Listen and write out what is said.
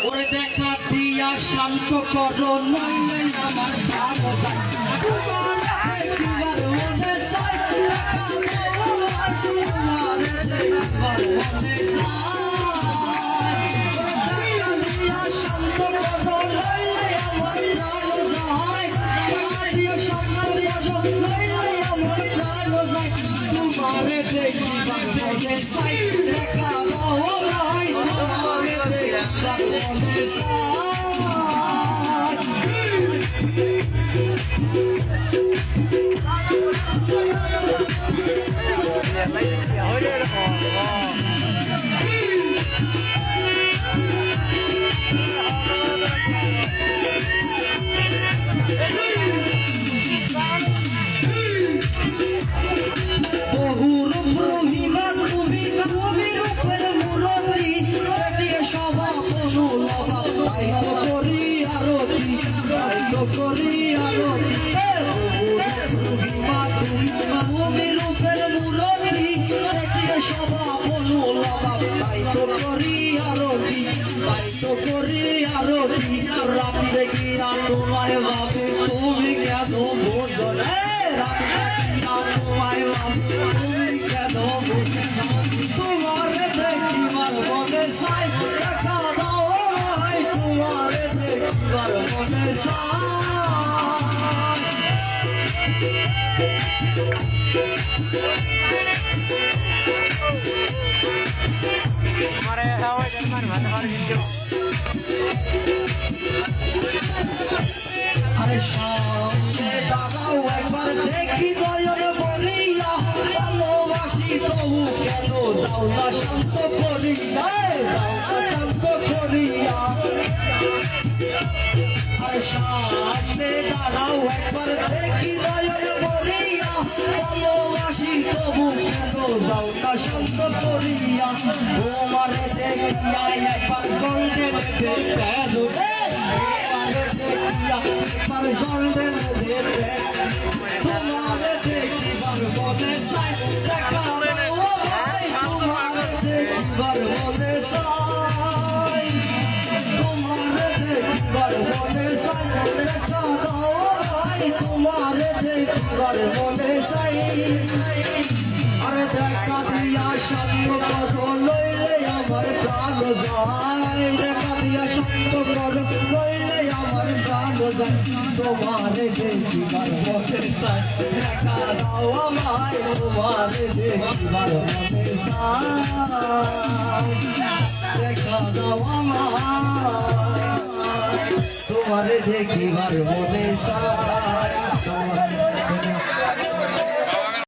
ওরে দেখা দিয়া শান্ত করো নইলে আমার প্রাণ যায় তোমার মনে চাই দেখা তোমার মনে চাই শান্ত করো নইলে আমার প্রাণ যায় দিয়া শান্ত নইলে আমার প্রাণ যায় তোমারে দেখিবার মনে চাই দেখা তোমারে দেখিবার মনে চাই রাতে গিয়া তোমায় ভাবে তুমি কেন বোঝো তোমায় ভাবে তুমি কেন বোঝো তোমার দেখিবার মনে চাই দেখা দাও তোমার দেখিবার মনে চাই हमारे हवाई जर्मन भाषा हिंदी আরে সামনে দাঁড়াও একবার দেখি দয়াল বলিয়া ভালোবাসি তবু কেন যাও না শান্ত করিয়া শান্ত করিয়া আরে সামনে দাঁড়াও একবার দেখি দয়াল বলিয়া ভালোবাসি তবু কেন যাও না শান্ত করিয়া তোমারে দেখিয়া একবার জলদি কেন पर ज़ोंडे मुझे तुम्हारे देखी बर बोले साई देखा वो भाई तुम्हारे देखी बर बोले साई तुम्हारे देखी बर बोले साई देखा वो भाई तुम्हारे देखी बर बोले साई अरे देखा दिया शब्द को लइले আমার প্রাণ যায় দেখা দিয়া শব্দ করে লইলে আমার প্রাণ যায় তোমারে দেখিবার মনে চাই দেখা দাও আমায় তোমারে দেখিবার মনে চাই দেখা দাও আমায় তোমারে দেখিবার মনে চাই